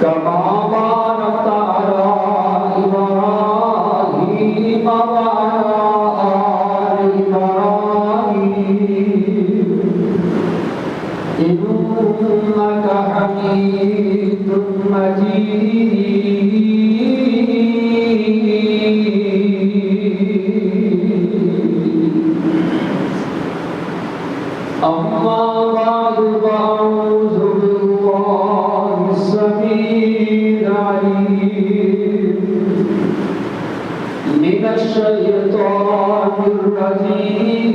كما باركت على إبراهيم وعلى آل إبراهيم إنك حميد مجيد. أما بعد فأعوذ بالله السميع العليم من الشيطان الرجيم.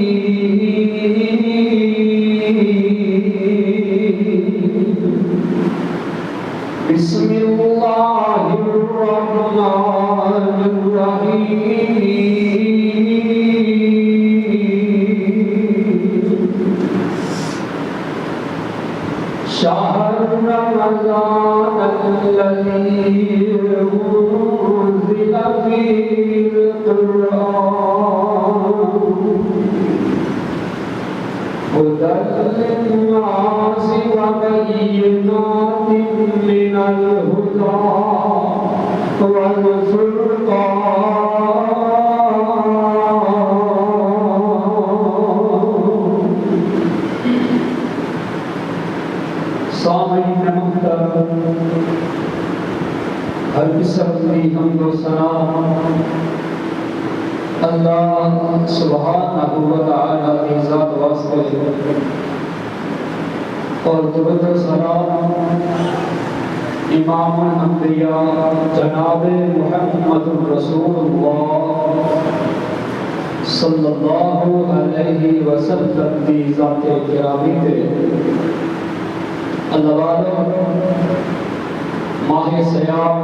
بسم الله الرحمن الرحيم. شهر رمضان الذي أنزل فيه القرآن هدى للناس وبينات من الهدى والفرقان. سامعین محترم، ہر قسم کی حمد و ثنا اللہ سبحانہ و تعالی کی ذات واسطے اور درود و سلام امام الانبیاء جناب محمد رسول اللہ صلی اللہ علیہ وسلم کی ذات گرامی تے. اللہ والوں، ماہ سیام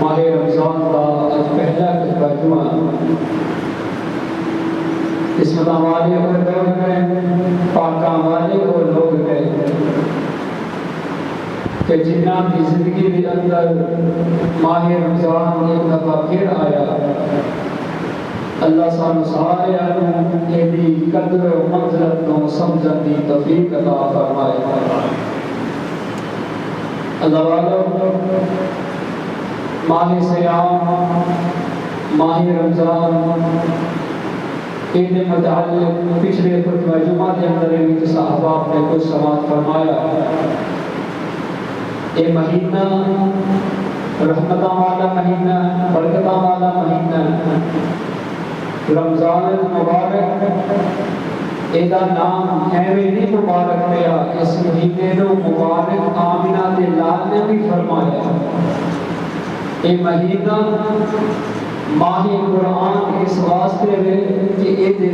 ماہ رمضان کا آج پہلا خطبہ جمعہ قسمت والے وہ لوگ ہیں، پاکاں والے وہ لوگ ہیں کہ جنہاں کی زندگی کے اندر ماہ رمضان ایک دفعہ پھر آیا. اللہ سانو سارے ایدی قدر و منزلت کو سمجھن دی توفیق عطا فرمائے. اللہ والوں، ماہ سیام ماہ رمضان کے متعلق پچھلے خطبہ جمعہ کے اندر بھی صحابہ نے کچھ سماعت فرمایا. یہ مہینہ رحمتاں والا مہینہ، برکتاں والا مہینہ رمضان المبارک. ایدہ نام ایویں نہیں مبارک پیا، اس مہینے نو مبارک آمنہ دے لال نے بھی فرمایا. اے مہینہ ماہ قرآن اس واسطے میں کہ اے دے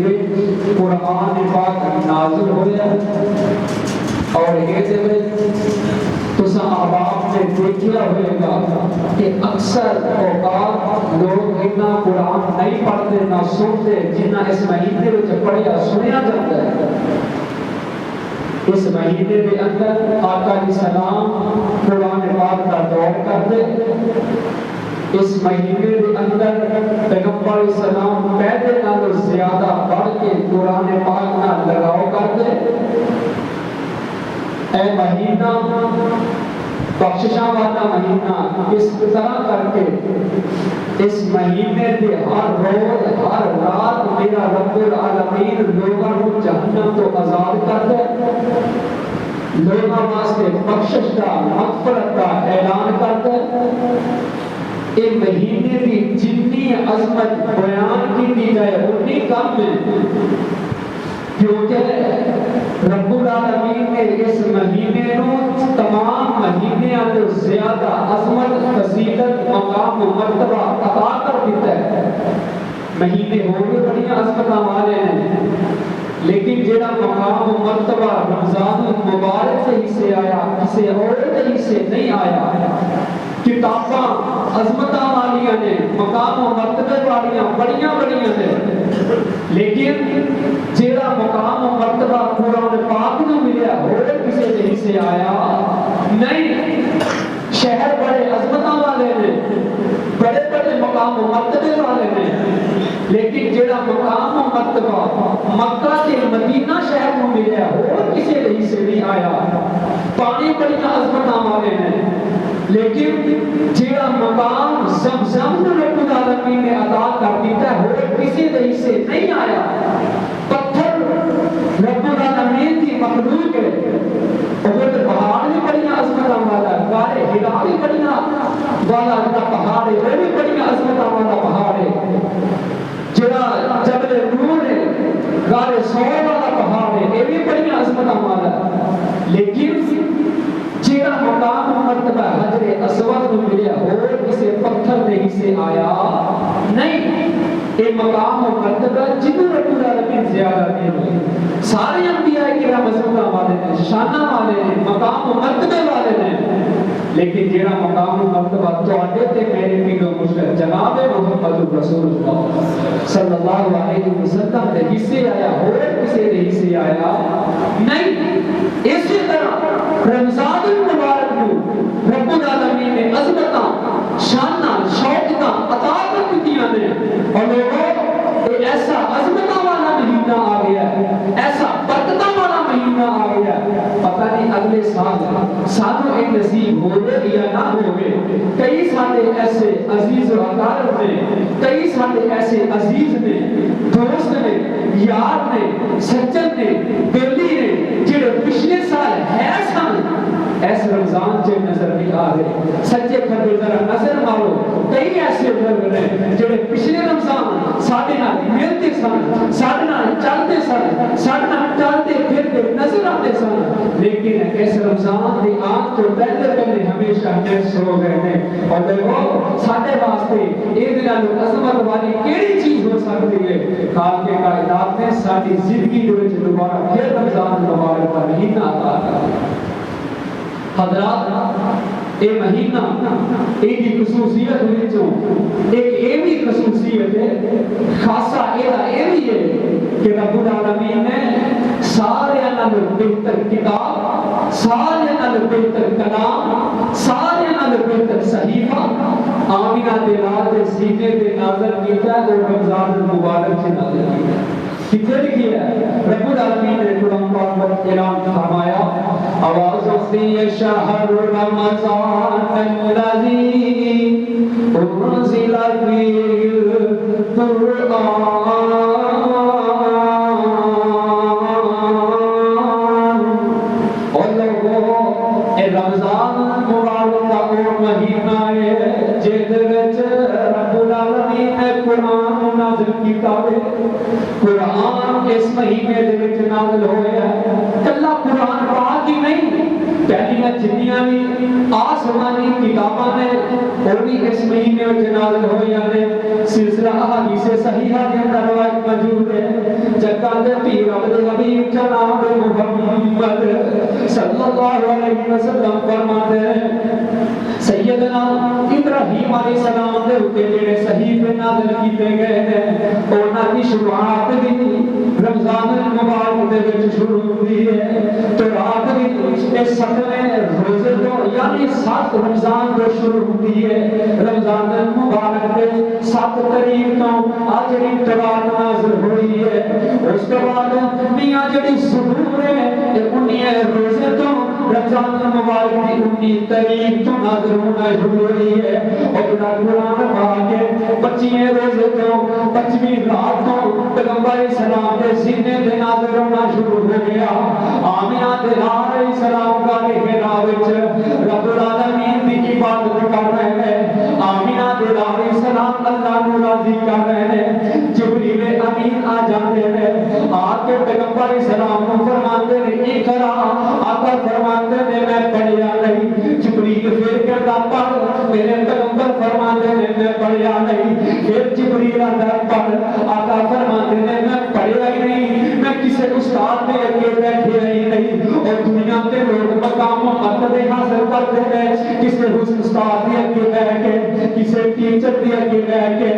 قرآن پاک نازل ہویا اور اے دے تسا احباب نے دیکھیا ہوئے گا کہ اکثر اوقات لوگ اتنا قرآن نہیں پڑھتے نہ سنتے جنہ اس مہینے میں پڑھیا سنیا جاتا ہے. اس مہینے کے اندر آقا علیہ السلام قرآن پاک کا دور کرتے. اس مہینے کے اندر پیغمبر علیہ السلام پہلے نالوں زیادہ پڑھ کے قرآن پاک کا لگاؤ کرتے. اے مہینہ بخششاں والا مہینہ، اس طرح کر کے اس مہینے کے ہر روز ہر رات میرا رب العالمین لوگوں کو جہنم تو آزاد کر دے، لوگوں واسطے بخشش کا مغفرت کا اعلان کر دے. یہ مہینے کی جتنی عظمت بیان کی جائے اتنی کم ہے، کیونکہ رب العالمین نے اس مہینے کو تمام مہینے سے زیادہ عظمت، فضیلت، مقام و مرتبہ عطا کر دیتا ہے. مہینے ہوئے بڑی عظمت والے ہیں، لیکن جڑا مقام و مرتبہ رمضان المبارک سے ہی سے آیا، کسی اور سے ہی سے نہیں آیا. کتاباں عظمتاں والیاں نے، مقام و مرتبے والیاں بڑیاں بڑیاں نے، لیکن جیڑا مقام و مرتبہ قرآن پاک نو ملیا اور کسی نہیں سے آیا نہیں. شہر بڑے عظمتاں والے نے، بڑے بڑے مقام و مرتبے والے نے، لیکن جیڑا مقام و مرتبہ مکہ کے مدینہ شہر کو ملیا اور کسی نہیں سے نہیں آیا. پانی بڑی عظمت والے ہیں، لیکن جیڑا مقام زمزم نو رب العالمین نے عطا کر دیتا ہے وہ کسی دے سے نہیں آیا۔ پتھر رب العالمین کی مخلوق ہے، اور پہاڑ بھی بڑی عظمت والا، غار ہرا بھی بڑی والا جڑا پہاڑ ہے وہ بھی بڑی عظمت والا پہاڑ ہے، جڑا جبل نور ہے غار سور والا پہاڑ ہے یہ بھی بڑی عظمت والا، لیکن جیڑا مقام و مرتبہ حجر اسود میں ملیا اور کسی پتھر دے سے آیا نہیں۔ یہ مقام و مرتبہ جنہوں رب العالمین زیادہ دے ہوئے، سارے انبیاء کرام عظمت والے ہیں، شانہ والے ہیں، مقام و مرتبے والے ہیں، لیکن جیڑا مقام و مرتبہ تواڈے تے میرے پیرو مشکل جناب محمد رسول اللہ صلی اللہ علیہ وسلم دے حصے آیا اور کسی دے حصے آیا نہیں۔ اسی طرح رمضان المبارک کو رب العالمین نے عظمتاں شاناں شوقتاں عطا کر دتیاں نے، اور لوگوں یہ ایسا عظمتاں والا مہینہ آ گیا ہے، ایسا برکتاں والا مہینہ آ گیا ہے، پتہ نہیں اگلے سال سانوں یہ نصیب ہوگے یا نہ ہوگے۔ کئی سارے ایسے عزیز و اقارب نے، کئی سارے ایسے عزیز نے، دوست نے، یار نے، سجن نے، بیلی نے، جڑے پچھلے سال ہے سن ایس رمضان سے نظر نہیں آ رہے، سچے کھڑے ذرا نظر مارو، کئی ایسے لوگ نے جڑے پچھلے رمضان ساڈے نال ملتے سن، ساڈے نال چلتے سن، ساڈے نال چلتے پھرتے نظر آتے سن، لیکن اس رمضان دی آن تو پہلے پہلے ہمیشہ نیس ہو گئے ہیں۔ اور دیکھو ساڈے واسطے یہ نال عظمت والی کیڑی چیز ہو سکتی ہے؟ خالق کائنات نے ساری زندگی دے وچ دوبارہ پھر رمضان مبارک کا مہینہ عطا کیا۔ حضرات یہ مہینہ ایک خصوصیت وچوں ایک یہ بھی خصوصیت ہے خاصا یہ بھی ہے کہ رب العالمین نے سارے نال بہتر کتاب، سارے نال بہتر کلام، سارے نال بہتر صحیفہ آمینہ دے لال دے سینے دے نازل کیتا ہے اور رمضان المبارک سے نازل کیتا ہے۔ کتنے لکھی ہے رب العالمین نے قرآن پاک میں اعلان فرمایا آواز اختی شہر رمضان الذی انزل فیہ القرآن، اور لوگوں اے رمضان مبارک کا وہ مہینہ ہے جس وچ رب العالمین نے قرآن نازل کیتا ہے۔ قرآن اس مہینے دے وچ نازل ہویا ہے، کلا قرآن پاک ہی نہیں، پہلیاں جتنیاں بھی آسمانی کتاباں نے وہ بھی اس مہینے وچ نازل ہوئی نے۔ سلسلہ احادیث صحیحہ دے اندر روایت موجود ہے جگہ دے پیر رب دے حبیب جناب محمد صلی اللہ علیہ وسلم فرماتے ہیں سیدنا ابراہیم علیہ السلام دے اوپر جڑے صحیفے نازل کیتے گئے ہیں انہاں دی شروعات بھی رمضان المبارک دے وچ شروع ہوئی ہے۔ تو رات بھی اس 7ویں روزے تو یعنی 7 رمضان کو شروع ہوتی ہے۔ رمضان المبارک دے 7 تاریخ تو آج جڑی تورات نازل ہوئی ہے، اس کے بعد میاں جڑی سحور ہے 19 روزے تو رمضان المبارک دی 19 تاریخ تو نازل ہونا شروع ہوئی ہے، اور قرآن پاک کے 25 روزے تو 25 رات تو پیغمبر اسلام کے سینے دے نازل ہونا شروع ہو گیا۔ آمینہ دے لال علیہ السلام کا حرا وچ رب العالمین دی عبادت کر رہے ہیں، آمینہ دے لال علیہ السلام اللہ نو راضی کر رہے ہیں۔ جبریل امین آ جاتے ہیں، آ کے پیغمبر اسلام کو فرماتے ہیں اقرا، آقا فرماتے ہیں میں پڑھیا نہیں، جبریل پھر کہتا پڑھ، میرے پیغمبر فرماتے ہیں میں پڑھیا نہیں، پھر جبریل آتا پڑھ، آقا فرماتے ہیں میں پڑھیا ہی نہیں، میں کسی استاد نے اگے بیٹھے ہی نہیں، اور دنیا کے لوگ مقام و مرتبے حاصل کرتے ہیں کسی استاد کے اگے بیٹھ کے، کسی ٹیچر کے اگے بیٹھ کے،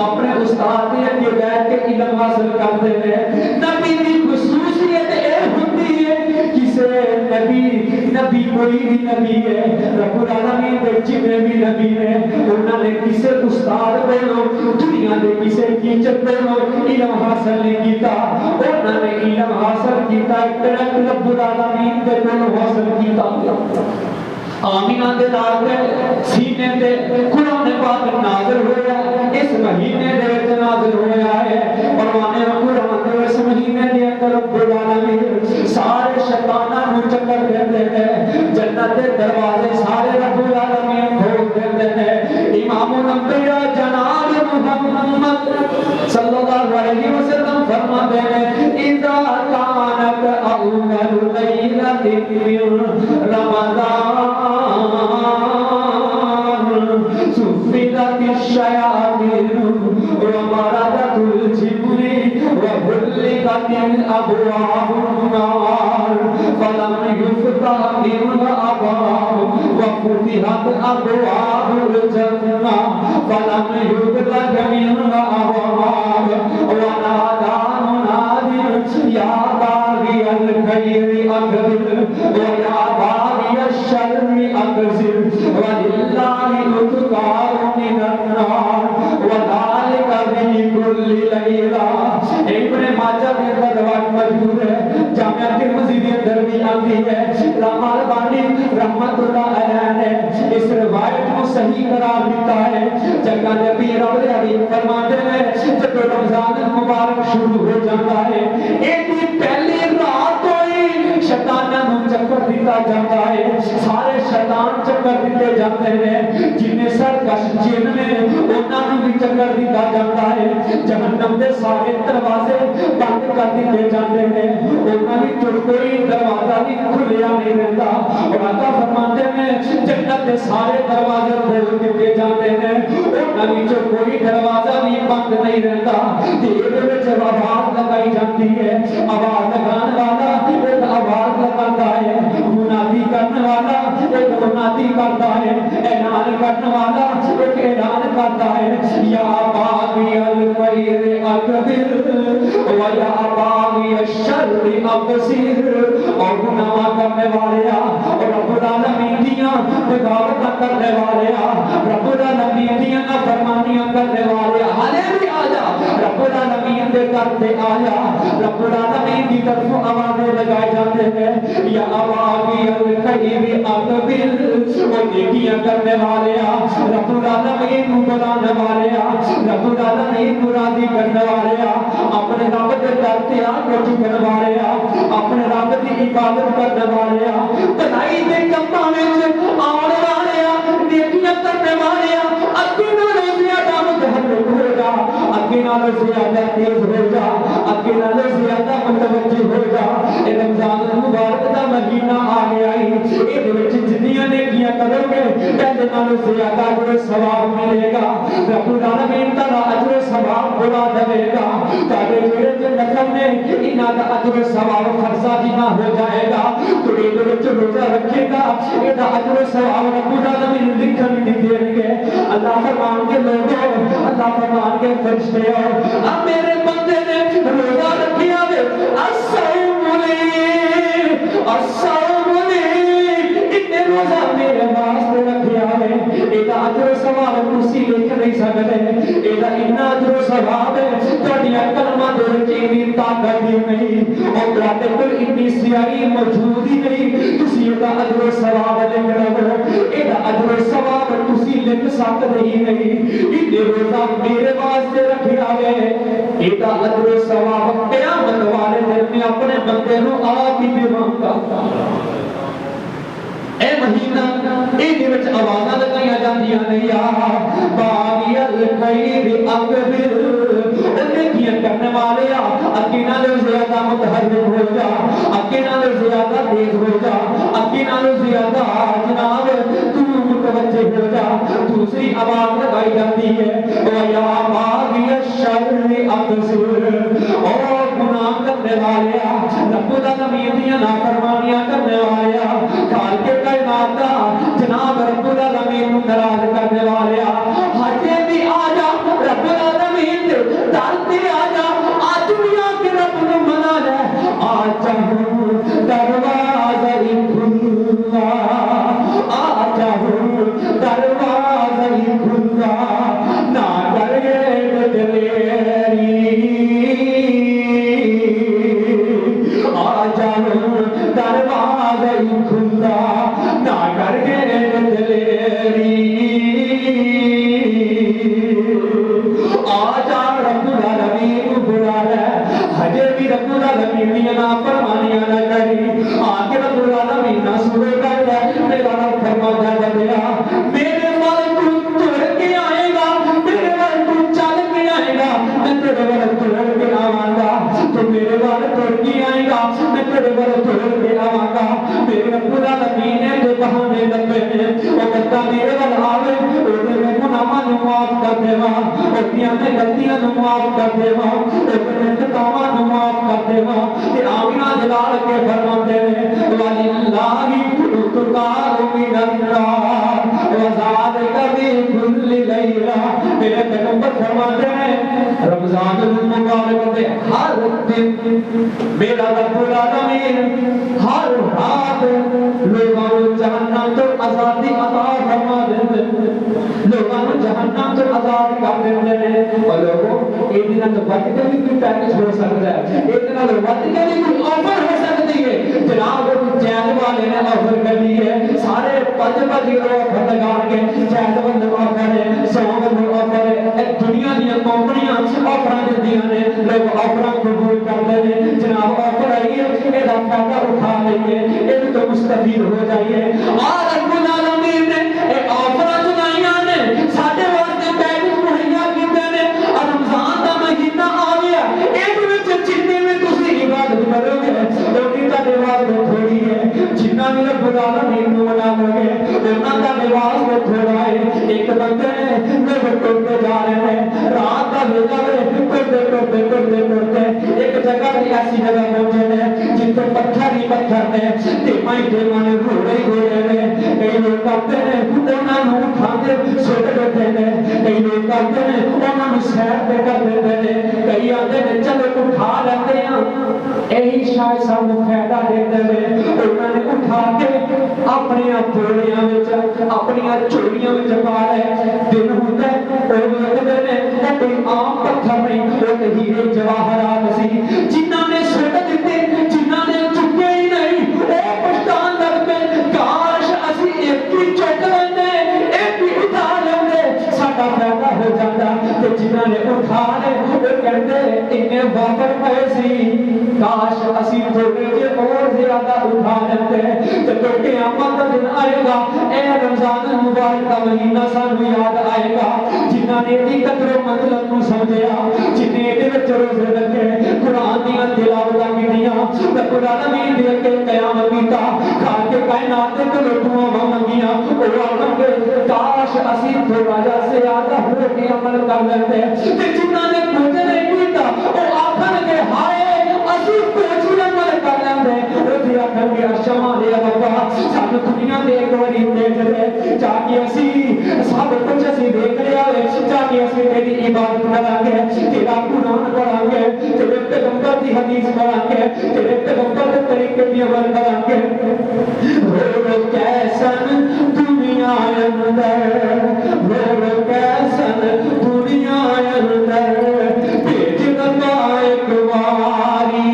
اپنے استاد کے اگے بیٹھ کے علم حاصل کرتے ہیں۔ نبی دی خصوصیت یہ ہوتی ہے کسی نبی کوئی بھی نبی ہے رب العالمین دے جتنے بھی نبی نے انہوں نے کسے استاد کولوں دنیا دے کسے ٹیچر کولوں علم حاصل نہیں کیتا انہوں نے علم حاصل کیتا ایک رب العالمین دے کولوں حاصل کیتا آمینہ دے لال دے سینے دے قرآن پاک نازل ہویا اس مہینے دے وچ نازل ہویا ہے پروانے قرآن دے اس مہینے دے اندر رب العالمین سارے شیطاناں نوں چکر دیندے ہیں جنت دے دروازے سارے رب العالمین کھول دیندے ہیں امام الانبیاء جناب محمد صلی اللہ علیہ وسلم فرماتے ہیں اذا کانت اول لیلۃ من رمضان سفدت الشیاطین ومردت الجن وغلقت الابواب النار فلم يفتح منها باب وفتحت ابواب الجنہ فلم يغلق منها باب ونادى مناد یا باغی الخیر اقبل ویا باغی الشر اقصر وللہ اتقاء من النار وذلك في كل لیلہ ابن ماجہ کے روایت موجود ہے جامعہ ترمذی کے اندر بھی آتی ہے امام البانی رحمت اللہ علیہ نے اس روایت کو صحیح قرار دیتا ہے جگہ نبی رب العالمین فرماتے ہیں جب رمضان المبارک شروع ہو جاتا ہے ایک دن پہلی رات ہوئی شیطاناں نوں چکر دیتا جاتا ہے سارے شیطان چکر دیتے جاتے ہیں جن سرکش جن نے انہاں نوں بھی چکر دیتا جاتا ہے جہنم دے سارے دروازے بند کر دیتے جاتے ہیں انہاں وچوں کوئی دروازہ بھی کھلیا نہیں رہتا اور آقا فرماتے ہیں جنت دے سارے دروازے کھول دیتے جاتے ہیں انہاں وچوں کوئی دروازہ بھی بند نہیں رہتا دیر وچ آواز لگائی جاتی ہے آواز لگانے والا ایک آواز لگاتا ہے منادی کرنے والا ایک منادی کرتا ہے اعلان کرنے والا ایک اعلان کرتا ہے یا باغی الخیر اقبل ویا باغی الشر اقصر اور گناہ کرنے والے رب العالمین دیاں بغاوت کرنے والے رب العالمین دیاں نافرمانیاں کرنے والے حالے بھی آجا رب العالمین دے کرتے آجا رب العالمین کی طرف آوازیں لگائے جاتے ہیں یا باغی الخیر اقبل وہ نیکیاں کرنے والے رب العالمین کو بلانے والے رب العالمین کو راضی کرنے والے اپنے رب کے کرتے آگے جھکنے والے اپنے رب کی عبادت کرنے والے بھلائی دے کماں وچ آنے والے نیکیاں کرنے والے اگے نالوں زیادہ متحرک ہو جا اگے نالوں زیادہ تیز ہو جا اگے نالوں زیادہ متوجہ ہو جا اے رمضان المبارک دا مہینہ آ گیا ہے اے وچ جتنیاں نیکیاں کرو گے پہلے نالوں زیادہ اجر و ثواب ملے گا رب العالمین تعالی اجر و ثواب بڑھا دے گا تاکہ جڑے جو نفل نے انہاں دا اجر و ثواب خرچہ جنا ہو جائے گا تو اے وچ روزہ رکھے گا اے دا اجر و ثواب رب العالمین لکھن نہیں دیں گے اللہ فرمان کے لوگوں اللہ فرمان کے فرشتے اب میرے بندے نے روزہ رکھیا وے الصوم اتنے روزہ میرے واسطے رکھیا وے ایدہ اجر و ثواب تسی لکھ نہیں سکتے ایدہ اتنا اجر و ثواب ہے تہاڈیاں کلماں دے وچ اتنی طاقت ہی نہیں اور تہاڈے کول اتنی سیاہی موجود ہی نہیں تسی ایدہ اجر و ثواب لکھ لو ایدہ اجر و ثواب تسی لکھ سکتے ہی نہیں اتنے روزہ میرے واسطے رکھیا وے ایدہ اجر و ثواب قیامت والے دن میں اپنے بندے نو آپ ہی دیواں گا اے مہینہ اے دے وچ آوازاں لگائیاں جاندیاں نے یا باغی الخیر اقبل نیکیاں کرنے والے اگے نالوں زیادہ متحرک ہو جا اگے نالوں زیادہ تیز ہو جا اگے نالوں زیادہ جناب تو متوجہ ہو جا دوسری آواز لگائی جاتی ہے یا باغی الشر اقصر اور گناہ کرنے والے رب العالمین دی نافرمانیاں کرنے والے کھال کے کائنات جناب رب العالمین کو ناراض کرنے والے ہجے بھی آ جا رب العالمین دے در تے آ جا دنیا کے رب نو منا لے آ چاہوں دروازہ بہانے لگے نے او بندہ میرے ول آوے او میرے گناہاں نوں معاف کر دیواں او دیاں غلطیاں نوں معاف کر دیواں او میرے خطاواں نوں معاف کر دیواں تے آمینہ جلال کے فرماتے نے وللہ تقال من النار وذالک بكل لیلہ میرے پیغمبر فرماتے ہیں رمضان المبارک کے ہر دن میرا رب العالمین ہر رات لوگوں کو جہنم تو آزادی عطا فرما دیتے لوگوں کو جہنم تو آزاد کر دیتے ہیں اور لوگوں یہ دن تو بچ کے بھی کوئی پیکج ہو سکتا ہے یہ دن بچ کے بھی کوئی آفر ہو سکتی ہے جناب جیز والے نے آفر کر دی ہے سارے پج آفر لگا کے جیز والے آفر ہے سونگ آفر ہے دنیا دیا کمپنیاں آفر دیتی ہیں لوگ آفر قبول کرتے ہیں جناب آفر آئی ہے یہ فائدہ اٹھا لئیے یہ تو مستفید ہو جائیے اور رب العالمین نے یہ آفر چلائیاں نے ساڈے واسطے پیکج مہیا کیتے نے اور رمضان دا مہینہ آ گیا ایک وچ جتنی بھی تسی عبادت کرو گے اونی تہاڈے واسطے تھوڑی ہے جتنا بھی رب العالمین نوں مناو گے اوناں تہاڈے واسطے تھوڑا ہے ایک بندے نے لوگ ٹرتے جا رہے ہیں رات دا ویلا ٹرتے ایک جگہ ایسی جگہ پہنچے ہیں جتنے پتھر ہی پتھر نے ٹیماں نے گھوڑے گھوڑے نے کئی لوگ کرتے ہیں انہاں نوں اٹھاندے سٹ دیتے ہیں کئی لوگ کرتے ہیں انہاں نوں سیر پہ کر دیتے ہیں کئی آتے ہیں چلو اٹھا لیتے ہیں یہی شاید سب فائدہ دیتے ہیں انہوں نے اٹھا کے اپنی پوڑیاں اپنی چوڑیاں پا لے دن ہوتا ہے وہ لگتے ہیں کوئی عام پتھر نہیں وہ ہیرے جواہرات سی جنہوں نے سٹ دیتے جنہوں نے چکے ہی نہیں وہ پچھتان لگ پہ کاش اسی ایک ہی چک لیندے ایک ہی اٹھا لیندے ساڈا فائدہ ہو جاتا تے جنہوں نے اٹھا لے وہ کہندے انہیں وافر پئے سی کاش اسی تھوڑے جے اور زیادہ اٹھا لیندے تے قیامت دا دن آئے گا اے رمضان المبارک کا مہینہ سانوں یاد آئے گا جنہاں نے دی قدر و منزلت نوں سمجھیا جنہیں دے وچ روزے رکھے قرآن دیاں تلاوتاں کیتیاں تے قرآن امین دے کے قیام کیتا کھا کے کائنات دے دعاواں منگیاں او آکھن گے کاش اسی تھوڑا جا زیادہ ہو کے عمل کر لیندے تے جنہاں نے کچھ نہیں کیتا او آکھن گے ہائے اسی کچھ عمل کر لیندے او تے آکھن گے شمال اللہ سانوں دنیا دے ایک واری دیکھ دے تاکہ اسی سب کچھ اسی دیکھ لیا ہے تاکہ اسی تیری عبادت کریں گے تیرا قرآن پڑھیں گے تیرے پیغمبر کی حدیث پڑھیں گے تیرے پیغمبر کے طریقے کی عمل کریں گے رو کیسن دنیا اندر رو کیسن دنیا اندر بھیج دتا ایک واری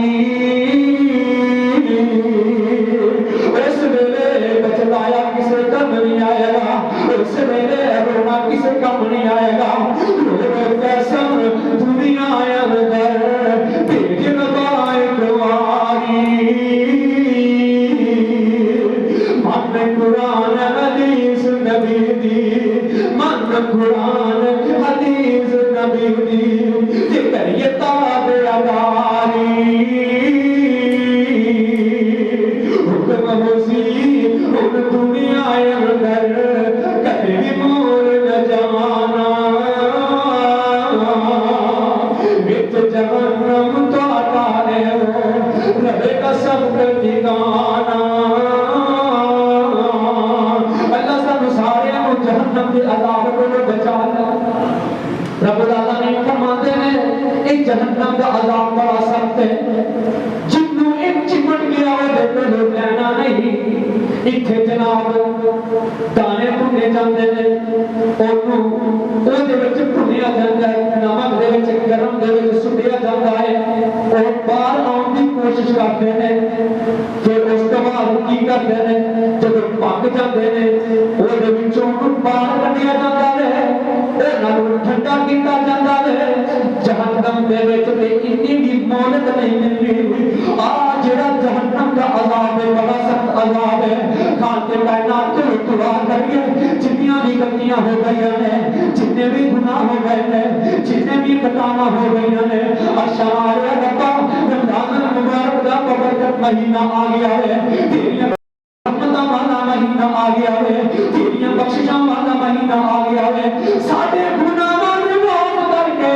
اس ویلے بچلایا کسے کم نہیں آئے گا اس ویلے رونا کسے کم نہیں آئے گا رو کیسن دنیا اندر بھیج دتا ایک واری من قرآن حدیث نبی دی من قرآن حدیث نبی دی ذکر تابعداری حکم حسی ان دنیا اندر کبھی بھی مول نہ جانا وچ جہنم تو اٹھانے ہو رہے گا سب کا ٹھکانہ اللہ سب سارے کو جہنم کے عذاب کو بچا لے رب العالمین فرماتے ہیں ایک جہنم کا عذاب بڑا سخت ہے جنوں ایک چمٹ گیا ہو دیتے لوگ لینا نہیں اتھے جناب دانے بھنے جاندے نے انہوں وہ دے وچ بھنیا جاندا ہے نمک دے وچ گرم دے وچ سٹیا جاندا ہے اور باہر آن دی کوشش کرتے ہیں پھر اس کے بعد کی کرتے ہیں جب پک جاندے نے وہ دے وچوں باہر کڈیا جاندا ہے وہ ٹھنڈا کیتا جاندا ہے جہنم دے وچ تے اتنی بھی مہلت نہیں ملنی آ جڑا جہنم کا عذاب ہے بڑا سخت عذاب ہے کھاتے کائنات کو دعا کریے جتنی بھی غلطیاں ہو گئی ہیں جتنے بھی گناہ ہو گئے ہیں جتنے بھی خطاواں ہو گئی ہیں اشعار ربا رمضان المبارک کا مبارک مہینہ آ گیا ہے تیری رحمت والا مہینہ مہینہ آ گیا ہے، تیریاں بخششاں والا مہینہ آ گیا ہے، ساڈے گناہاں نوں معاف کر کے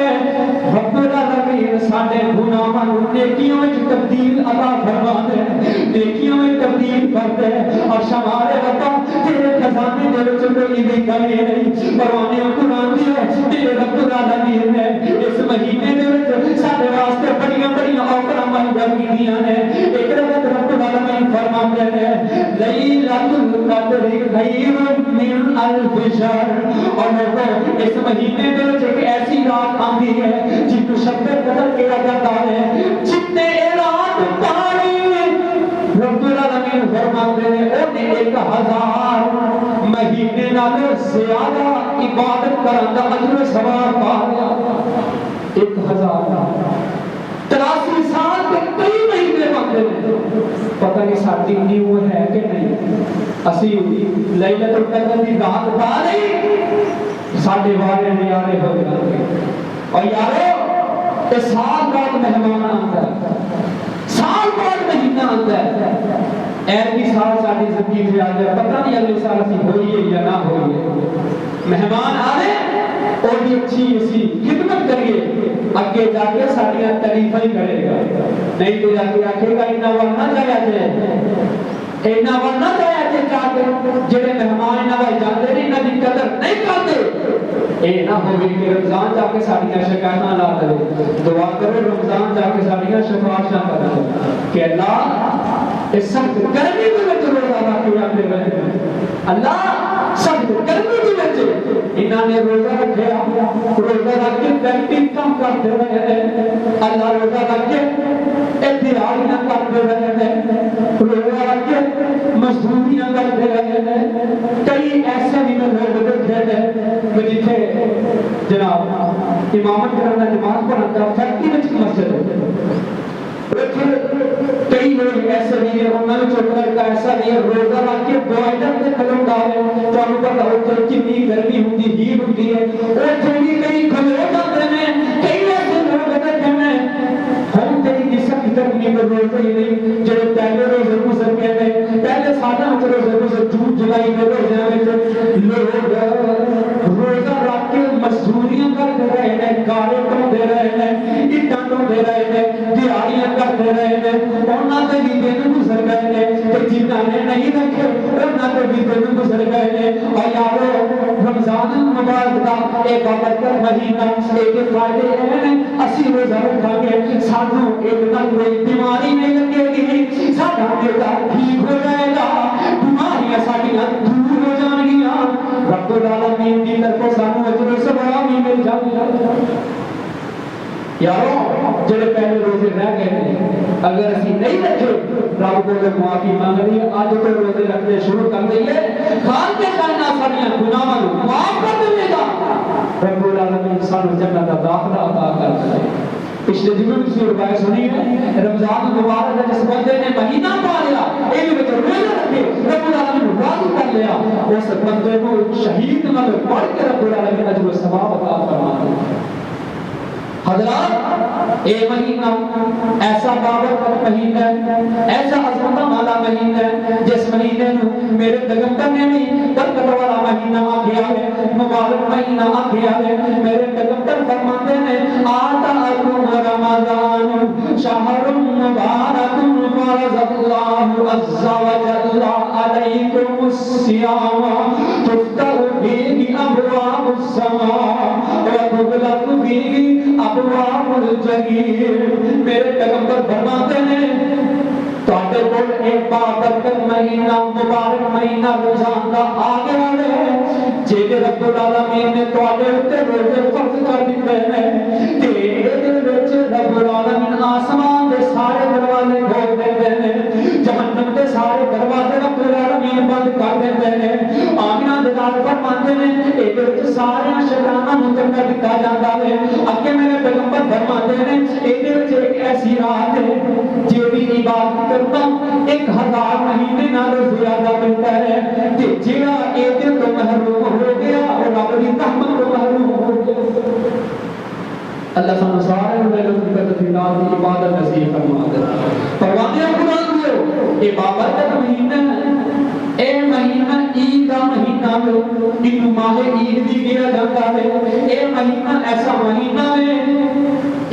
رب العالمین ساڈے گناہاں نوں نیکیاں وچ تبدیل عطا فرما دے، نیکیاں وچ تبدیل کر دے، اور شمارے ربا تیرے خزانے دے وچ کوئی بھی کمی نہیں، پروانے قرآن دی تیرے رب العالمین نے اس مہینے دے وچ ساڈے واسطے بڑیاں بڑیاں آفراں مہیا کیتیاں نے، ایک رب العالمین فرماندے نے لیلۃ القدر خیر من الف شہر، اور لوگوں اس مہینے دے وچ ایک ایسی رات آندی ہے جس کو شب قدر کہا جاتا ہے، جتنے رات پائی رب العالمین فرماتے ہیں انہیں 1000 مہینے نالوں زیادہ عبادت کرن دا اجر و ثواب پا لیا۔ 1000 83 سال کے کئی مہینے بنتے ہیں، پتہ نہیں ساڈی نیو ہے کہ نہیں، اسی لیلۃ القدر دی رات پا نہیں ساڈے والے نیارے ہو جاتے، اور یارو یہ سال بعد مہمان آتا ہے، سال بعد مہینہ آتا ہے، ایک ہی سال ساڈی زندگی سے آ جائے، پتہ نہیں اگلے سال اسی ہوئی ہے یا نہ ہوئی ہے، مہمان آئے اور بھی اچھی اسی خدمت کریے، اگے جا کے ساڈیاں تعریفاں ہی کرے گا، نہیں تو جا کے آکھے گا انہاں ول نہ جایا جے، انہاں ول نہ جایا جے، جا کے جڑے مہمان انہاں ول جاندے نے انہاں دی قدر نہیں کرتے، اے نہ ہوے کہ رمضان جا کے ساڈیاں شکایتاں لا دے، دعا کرو رمضان جا کے ساڈیاں شفاعتاں کرے کہ اللہ اس سخت گرمی دے وچ روزہ رکھ کے اپنے رہے، اللہ سخت گرمی دے وچ انہاں نے روزہ رکھیا، روزہ رکھ کے پریکٹس کام کرتے رہے ہیں، اللہ روزہ رکھ کے دیہڑیاں کرتے رہے ہیں، روزہ رکھ کے مزدوریاں کرتے رہے ہیں، کئی ایسے بھی لوگ دیکھے ہیں جتھے جناب امامت کرنا نماز پڑھنا فیکٹری وچ مسجد ہے، کئی لوگ ایسے نہیں ہیں، انہوں نے چھوٹا کا ایسا نہیں ہے، روزہ رکھ کے بوائلر سے کھلوں ڈالے تو ہمیں پتہ ہوتا ہے کتنی گرمی ہوتی ہیٹ ہوتی ہے، اور تھوڑی کئی کھلو جاتے ہیں، کئی ایسے لوگ دیکھے ہیں ہم تیری کی سخت گرمی پر روزے ہی نہیں، جڑے پہلے روزے گزر گئے ہیں، پہلے سادہ روزے گزر جون جولائی کے روزے لوگ روزہ رکھ کے مزدوریاں کرتے رہے ہیں، کارے ٹھوندے رہے ہیں، اٹاں ٹھوندے رہے ہیں، دیہڑیاں کرتے رہے ہیں، انہاں دے بھی دن گزر گئے ہیں، تے جنہاں نے نہیں رکھے انہاں دے بھی دن گزر گئے ہیں، اور یارو رمضان المبارک دا ایک بابرکت مہینہ، ایک فائدے ہیں، اسی روزہ رکھا کے سانوں ایک نہ کوئی بیماری نہیں لگے گی، ساڈا بیٹا ٹھیک ہو جائے گا، بیماریاں ساڈیاں دور ہو جان گیاں، رب العالمین کی طرف سانوں اجر و ثواب بھی مل جائے گا۔ یارو جڑے پہلے روزے رہ گئے ہیں اگر اسی نہیں رکھے رب کو معافی مانگ رہی ہے، آج تو روزے رکھنے شروع کر دئیے، خال کے کائنات ساڈیاں گناہاں نوں معاف کر دے گا، رب العالمین سانوں جنت دا داخلہ عطا کر دے۔ پچھلے دنوں کی روایت سنی ہے، رمضان المبارک کا جس بندے نے مہینہ پا لیا، ایک وچ روزے رکھے، رب العالمین راضی کر لیا، اس بندے کو شہید نہ پڑھ کے رب العالمین اجر و ثواب عطا فرما دے۔ حضرات اے مہینہ ایسا بابرکت مہینہ ہے، ایسا عظمت والا مہینہ ہے، جس مہینے نو میرے پیغمبر نے بھی برکت والا مہینہ آکھیا ہے، مبارک مہینہ آکھیا ہے، میرے پیغمبر فرماتے ہیں آتاکم رمضان شہر مبارک فرض اللہ عز وجل علیکم الصیام تفتح فیہ ابواب السماء وتغلق فیہ ابواب الجحیم۔ میرے پیغمبر فرماتے ہیں تواڈے کول ایک بابرکت مہینہ مبارک مہینہ رمضان دا آ گیا ہے، جے رب العالمین نے تواڈے اوتے روزے فرض کر دتے ہیں، تے اے وچ رب العالمین آسمان دے سارے دروازے کھول دیندے ہیں، جہنم دے سارے دروازے رب العالمین بند کر دیندے ہیں، آمینہ دے نال فرماتے ہیں اے وچ سارے شیطاناں نوں تنگ کیتا جاندا ہے۔ اگے میرے پیغمبر فرماتے ہیں اے وچ ایک ایسی رات ہے جیڑی عبادت کرنا 1000 مہینے نالوں زیادہ ملتا ہے، تے جیڑا اے دل تو محروم ہو گیا اور رب دی رحمت تو محروم ہو گیا۔ اللہ سانو سارے لوگوں کی عبادت نصیب فرما دے۔ پروانے قرآن دیو اے بابرکت مہینہ، اے مہینہ مہینہ میں انہوں ماہ عید بھی کیا جاتا ہے. اے مہینہ ایسا مہینہ ہے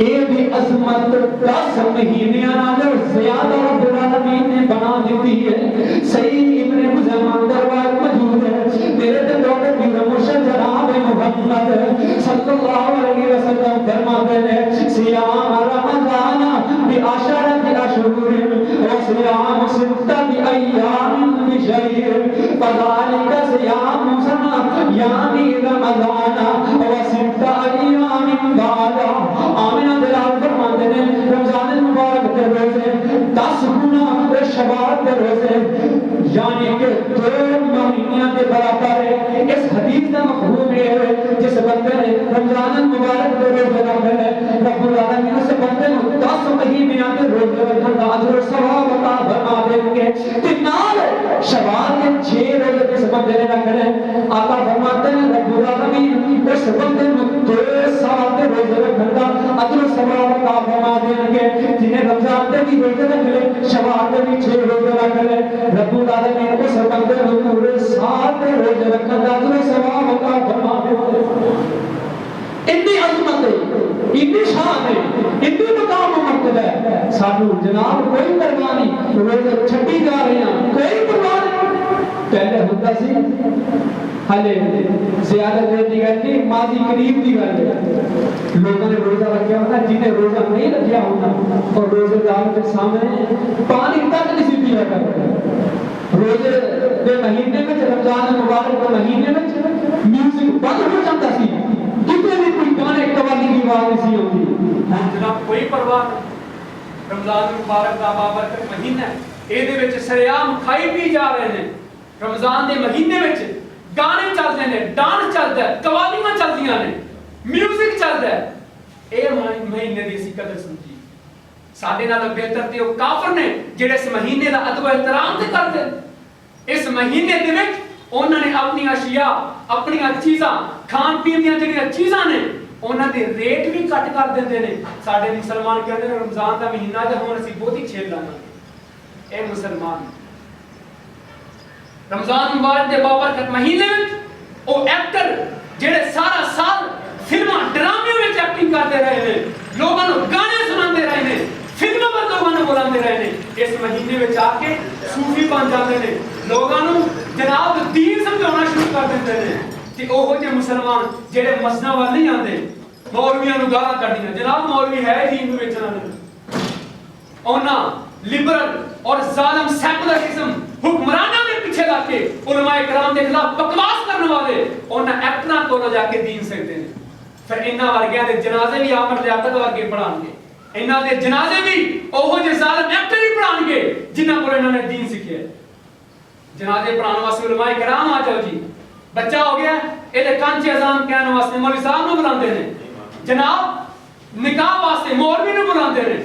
اے بھی عظمت 10 مہینے آنگر زیادہ رب العالمین نے بنا دیتی ہے. صحیح ابن خزیمہ روایت موجود ہے میرے دور کی مرشد جناب محمد صلی اللہ علیہ وسلم فرماتے ہیں صیام رمضان بعشرۃ اشہر وصيام 6 أيام بشهر فذلك صيام سنة يعني رمضان و6 أيام بعد. آمنہ بلال فرماتے ہیں رمضان المبارک کے روزے 10 گنا شوال کے روزے یعنی کہ 2 مہینوں کے برابر ہے. اس حدیث کا مفہوم یہ ہے جس بندے نے رمضان المبارک کے روزے رکھے ہیں رب العالمین اس بندے کو 10 مہینوں کے روزے رکھنے کا اجر و ثواب عطا فرما دیں گے. تنال شوال کے 6 روزے جس بندے نے رکھے ہیں آقا فرماتے ہیں رب العالمین اس بندے کو 2 سال کے روزے رکھنے کا اجر و ثواب عطا فرما دیں گے. جنہیں رمضان کے بھی روزے رکھ لے شوال کے بھی 6 روزے رکھ لے رب العالمین اس بندے کو پورے سال کے روزے رکھنے کا اجر و ثواب عطا فرما دیں گے. اتنی عظمت ہے اتنی شان ہے اتنی مقام و مرتبہ ہے. سانو جناب کوئی پرواہ نہیں روزے چھٹی جا رہے ہیں کوئی پرواہ نہیں. پہلے ہوتا سی ہلے زیادہ دیر دی گئی تھی ماضی قریب دی گئی لوگوں نے روزہ رکھا ہونا جنہیں روزہ نہیں رکھا ہونا اور روزے دار کے سامنے پانی تک نہیں پیا کرتے. روزے دے مہینے میں رمضان مبارک کے مہینے میں میوزک بند ہو جاتا سی کتنے بھی کوئی گانے قوالی کی آواز نہیں ہوتی. جناب کوئی پرواہ نہیں. رمضان مبارک کا بابرکت مہینہ ہے اے دے وچ سریام کھائی پی جا رہے ہیں. رمضان دے مہینے وچ گانے چل رہے ہیں ڈانس چلدا ہے قوالیاں چلدیاں نے میوزک چلدا ہے. اے مہینے دی اسی قدر سمجھی ساڈے نال بہتر تے او کافر نے جڑے اس مہینے دا ادب و احترام تے کردے. اس مہینے دے وچ انہاں نے اپنی اشیاء اپنی چیزاں کھان پین دیاں جڑیاں چیزاں نے انہاں دے ریٹ بھی کٹ کر دیندے نے. ساڈے مسلمان کہندے نے رمضان دا مہینہ تے ہن اسی بہت ہی چھیل لاں. اے مسلمان رمضان مبارک دے بابرکت مہینے وچ او ایکٹر جڑے سارا سال فلماں ڈرامے وچ ایکٹنگ کرتے رہے ہیں لوگاں نوں گانے سناندے رہے ہیں فلماں پر لوگاں نوں بلاندے رہے ہیں. اس مہینے وچ آ کے صوفی بن جاندے نے لوگاں نوں جناب دین سمجھانا شروع کر دیندے نے. تے اوہو جے مسلمان جڑے مسجداں وال نہیں آندے مولویاں نوں گالاں کڈیاں جناب مولوی ہے دین نوں ویچن والے اونا لبرل اور ظالم سیکولرزم حکمرانوں کے پیچھے لگ کے علماء کرام کے خلاف بکواس کرنے والے اونا ایکٹراں کولوں جا کے دین سکتے ہیں. پھر انہاں ورگیاں دے جنازے بھی آمر لیاقت ورگے پڑھان گے انہاں دے جنازے بھی اوہو جے ظالم ایکٹر ہی پڑھان گے جنہاں کول انہاں نے دین سکھیا ہے. جنازے پڑھان واسطے علماء کرام آ جاؤ جی بچہ ہو گیا اے دے کانچے اذان کہنے واسطے مولوی صاحب نوں بلاندے نے جناب نکاح واسطے مولوی نوں بلاندے نے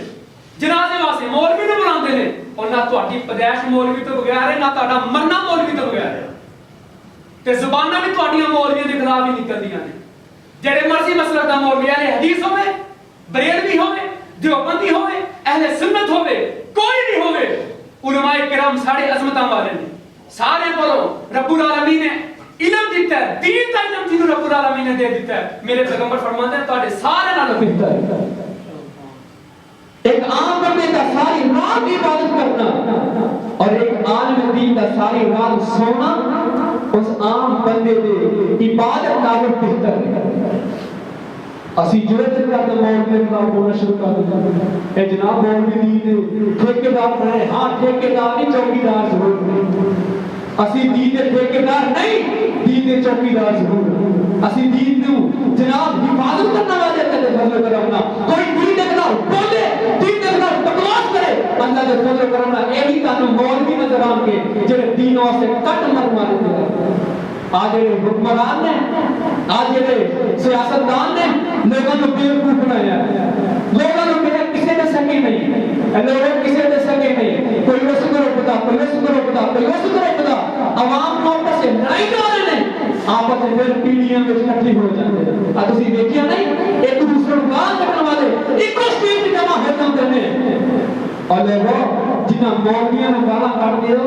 جنازے واسطے مولوی نوں بلاندے نے اور نہ تہاڈی پیدائش مولوی تو بغیر ہے نہ تہاڈا مرنا مولوی تو بغیر ہے. تے زباناں بھی تہاڈیاں مولویاں دے خلاف ہی نکلدیاں نے. جڑے مرضی مسلک دا مولوی اہل حدیث ہوے بریلوی ہوے دیوبندی ہوے اہل سنت ہوے کوئی بھی ہوے علماء کرام ساڑے عظمتاں والے نے. سارے کولوں رب العالمین نے علم دیتا ہے دین دا علم جنوں رب العالمین نے دے دیتا ہے. میرے پیغمبر فرماتے ہیں تہاڈے سارے نالوں بہتر ہے ایک عام بندے کا ساری رات عبادت کرنا اور ایک عالم دین کا ساری رات سونا اس عام بندے دے عبادت نالوں بہتر ہے. اسی جو کرتے مولوی کا بولنا شروع کر دیا اے جناب مولوی دین دے ٹھیکیدار رہے ہاں ٹھیکیدار نہیں چوکیدار ضرور اسی دین دے ٹھیکیدار نہیں دین دے چوکیدار ضرور اسی دین نوں جناب حفاظت کرنے والے تے فضل کرنا کوئی دین دے خلاف بولے دین دے خلاف بکواس کرے اللہ دے فضل کرنا ایہی تانوں مولوی نظر آن کے جڑے دین واسطے کٹ مر مارے آج جڑے حکمران نے آج جڑے سیاستدان نے لوگوں کو بیوقوف بنایا لوگوں کو بے کسی دے سکے نہیں لوگ کسی دے سکے نہیں کوئی اس کرو پتا کوئی اس کرو پتا کوئی اس کرو پتا عوام کو آپس سے لڑائی کر رہے ہیں آپس میں پھر پیڑیاں میں اکٹھی ہو جاتے ہیں. اب تسی دیکھیا نہیں ایک دوسرے کو گال کرنے والے ایک اسٹیج تے جمع ہو جاندے نے اور لوگوں جنہاں مولویاں نوں گالاں کڈ دیو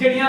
ਜਿਹੜੀਆਂ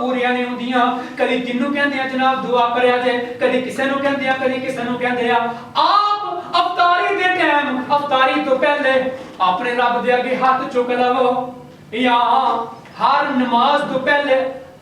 ਪੂਰੀਆਂ ਨਹੀਂ ਹੁੰਦੀਆਂ। ਕਦੀ ਕਿੰਨੂੰ ਕਹਿੰਦੇ ਆ ਜਨਾਬ ਦੁਆ ਕਰਿਆ ਜੇ, ਕਦੀ ਕਿਸੇ ਨੂੰ ਕਹਿੰਦੇ ਆ, ਕਦੀ ਕਿਸੇ ਨੂੰ ਕਹਿੰਦੇ ਆ। ਆਪ ਅਫਤਾਰੀ ਦੇ ਟਾਈਮ, ਅਫਤਾਰੀ ਤੋਂ ਪਹਿਲੇ ਆਪਣੇ ਰੱਬ ਦੇ ਅੱਗੇ ਹੱਥ ਚੁੱਕ ਲਵੋ, ਜਾਂ ਹਰ ਨਮਾਜ਼ ਤੋਂ ਪਹਿਲੇ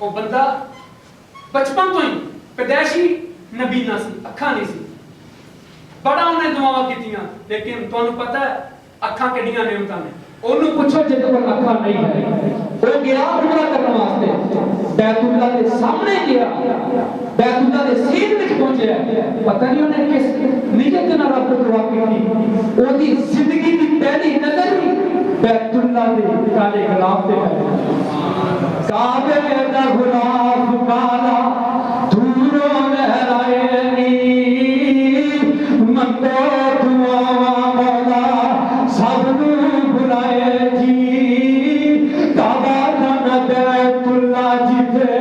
وہ بندہ بچپن تو ہی پیدائشی نبینا سی، اکھاں نہیں سی، بڑا انہیں دعاواں کیتیاں، لیکن تمہیں پتہ ہے اکھاں کڈیاں نعمتاں نے؟ انہوں پوچھو جے تو اکھاں نہیں ہے، وہ گیا عمرہ کرنے واسطے بیت اللہ کے سامنے گیا، بیت اللہ کے سین وچ پہنچیا، پتہ نہیں انہیں کس نیت نال رب کو دعا کی، وہ دی زندگی دی پہلی نظر ہی بیت اللہ دے کالے غلاف تے پئی، کعبے دا غلاف کالا دوروں لہرائے نی، منگو دعا مولا سب نو بلائے جی، کعبہ دا بیت اللہ جتے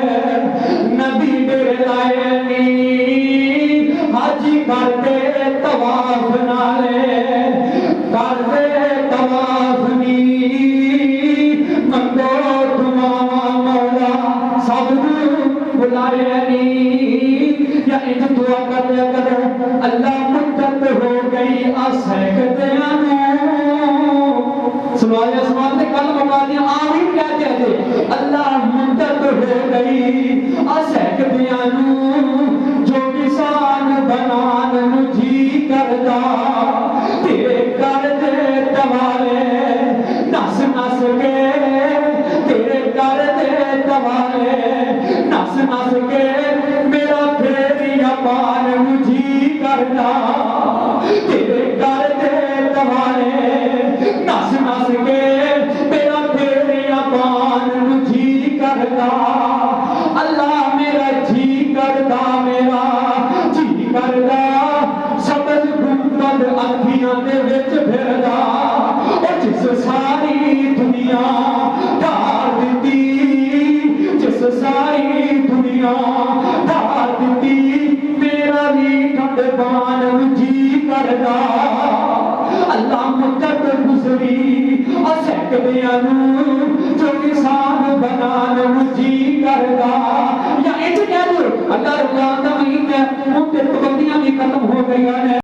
نبی میرے لائے نی، حاجی کرتے طواف نالے کرتے طواف نی، منگو دعا مولا سب نو بلائے نی، یا انج دعا کر لیا کرو اللہ مدت ہو گئی سیکدیاں نو، سنوالے سنوال نے کل مکا دیا آمین کہہ دیا جے، اللہ مدت ہو گئی سیکدیاں نو، جو کسان بنان نو جی کردا تیرے کر دے دوالے نس نس کے، تیرے کر دے دوالے نس نس کے، میرا پھیریا پان نو جی کردا تیرے کر دے دوالے نس نس کے، میرا پھیریا پان نو جی کردا، اللہ میرا جی کردا، میرا جی کردا، سبز گنبد اکھیاں دے وچ پھردا، او جس ساری دنیا ڈھار دتی، جس ساری دنیا ڈھار دتی، میرا بھی ٹھنڈ پان جی کردا، اللہ مدت گزری سیکدیاں نو، جو کسان بنان جی کردا، یا انج کہہ دو اللہ رمضان دا مہینہ ہے، ہن تے پابندیاں بھی ختم ہو گئی ہیں۔